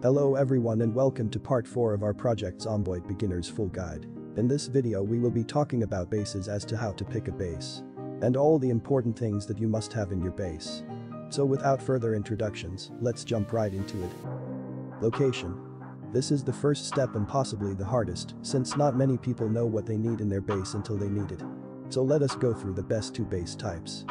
Hello everyone and welcome to part 4 of our Project Zomboid Beginners full guide. In this video we will be talking about bases as to how to pick a base. And all the important things that you must have in your base. So without further introductions, let's jump right into it. Location. This is the first step and possibly the hardest, since not many people know what they need in their base until they need it. So let us go through the best two base types.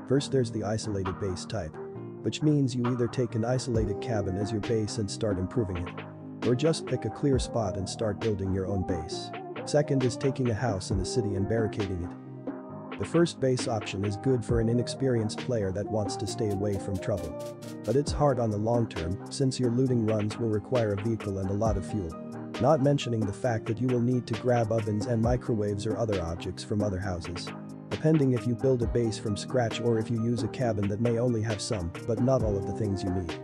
First there's the isolated base type. Which means you either take an isolated cabin as your base and start improving it. Or just pick a clear spot and start building your own base. Second is taking a house in the city and barricading it. The first base option is good for an inexperienced player that wants to stay away from trouble. But it's hard on the long term since your looting runs will require a vehicle and a lot of fuel. Not mentioning the fact that you will need to grab ovens and microwaves or other objects from other houses. Depending if you build a base from scratch or if you use a cabin that may only have some, but not all of the things you need.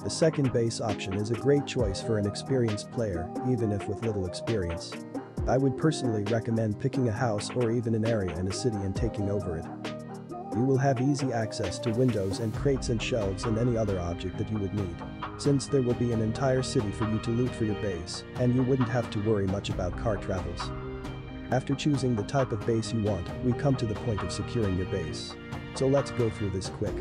The second base option is a great choice for an experienced player, even if with little experience. I would personally recommend picking a house or even an area in a city and taking over it. You will have easy access to windows and crates and shelves and any other object that you would need. Since there will be an entire city for you to loot for your base, and you wouldn't have to worry much about car travels. After choosing the type of base you want, we come to the point of securing your base. So let's go through this quick.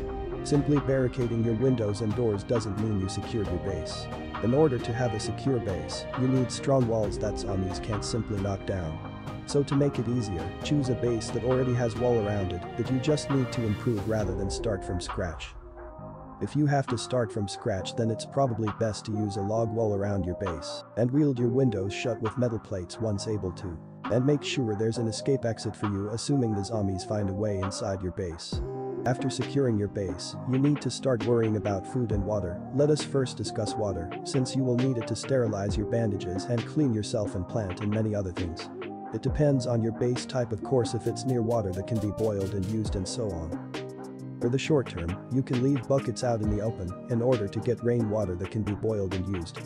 Simply barricading your windows and doors doesn't mean you secured your base. In order to have a secure base, you need strong walls that zombies can't simply knock down. So to make it easier, choose a base that already has wall around it that you just need to improve rather than start from scratch. If you have to start from scratch, then it's probably best to use a log wall around your base and weld your windows shut with metal plates once able to. And make sure there's an escape exit for you assuming the zombies find a way inside your base. After securing your base, you need to start worrying about food and water. Let us first discuss water, since you will need it to sterilize your bandages and clean yourself and plant and many other things. It depends on your base type, of course, if it's near water that can be boiled and used and so on. For the short term, you can leave buckets out in the open in order to get rainwater that can be boiled and used.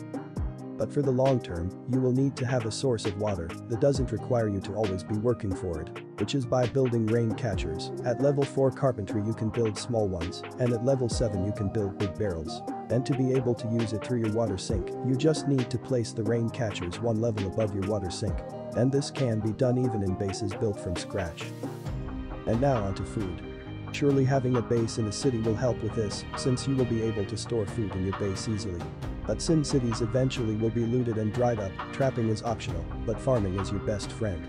But for the long term, you will need to have a source of water that doesn't require you to always be working for it, which is by building rain catchers. At level 4 carpentry you can build small ones, and at level 7 you can build big barrels. And to be able to use it through your water sink, you just need to place the rain catchers one level above your water sink. And this can be done even in bases built from scratch. And now onto food. Surely having a base in a city will help with this, since you will be able to store food in your base easily. But since cities eventually will be looted and dried up, trapping is optional, but farming is your best friend.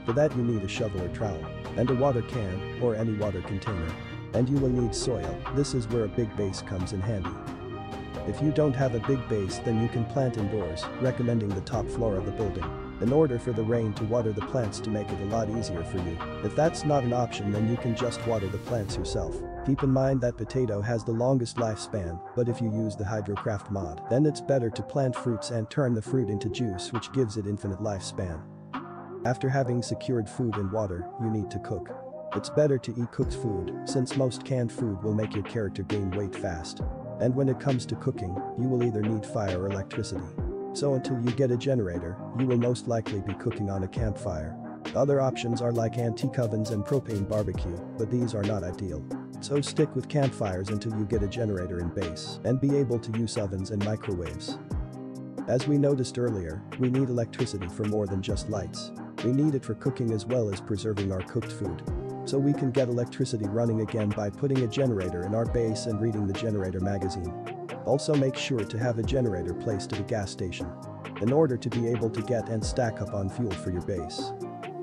For that you need a shovel or trowel, and a water can, or any water container. And you will need soil. This is where a big base comes in handy. If you don't have a big base, then you can plant indoors, recommending the top floor of the building, in order for the rain to water the plants to make it a lot easier for you. If that's not an option, then you can just water the plants yourself. Keep in mind that potato has the longest lifespan, but if you use the hydrocraft mod, then it's better to plant fruits and turn the fruit into juice, which gives it infinite lifespan. After having secured food and water, you need to cook. It's better to eat cooked food, since most canned food will make your character gain weight fast. And when it comes to cooking, you will either need fire or electricity. So until you get a generator, you will most likely be cooking on a campfire. Other options are like antique ovens and propane barbecue, but these are not ideal. So stick with campfires until you get a generator in base and be able to use ovens and microwaves. As we noticed earlier, we need electricity for more than just lights. We need it for cooking as well as preserving our cooked food. So we can get electricity running again by putting a generator in our base and reading the generator magazine. Also make sure to have a generator placed at a gas station in order to be able to get and stack up on fuel for your base.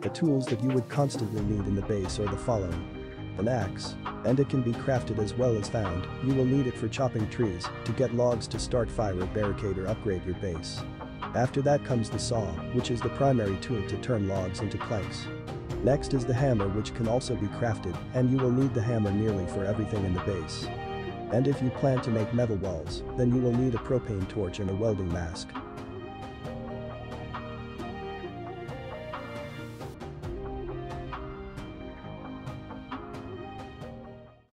The tools that you would constantly need in the base are the following. An axe, and it can be crafted as well as found. You will need it for chopping trees, to get logs to start fire or barricade or upgrade your base. After that comes the saw, which is the primary tool to turn logs into planks. Next is the hammer, which can also be crafted, and you will need the hammer nearly for everything in the base. And if you plan to make metal walls, then you will need a propane torch and a welding mask.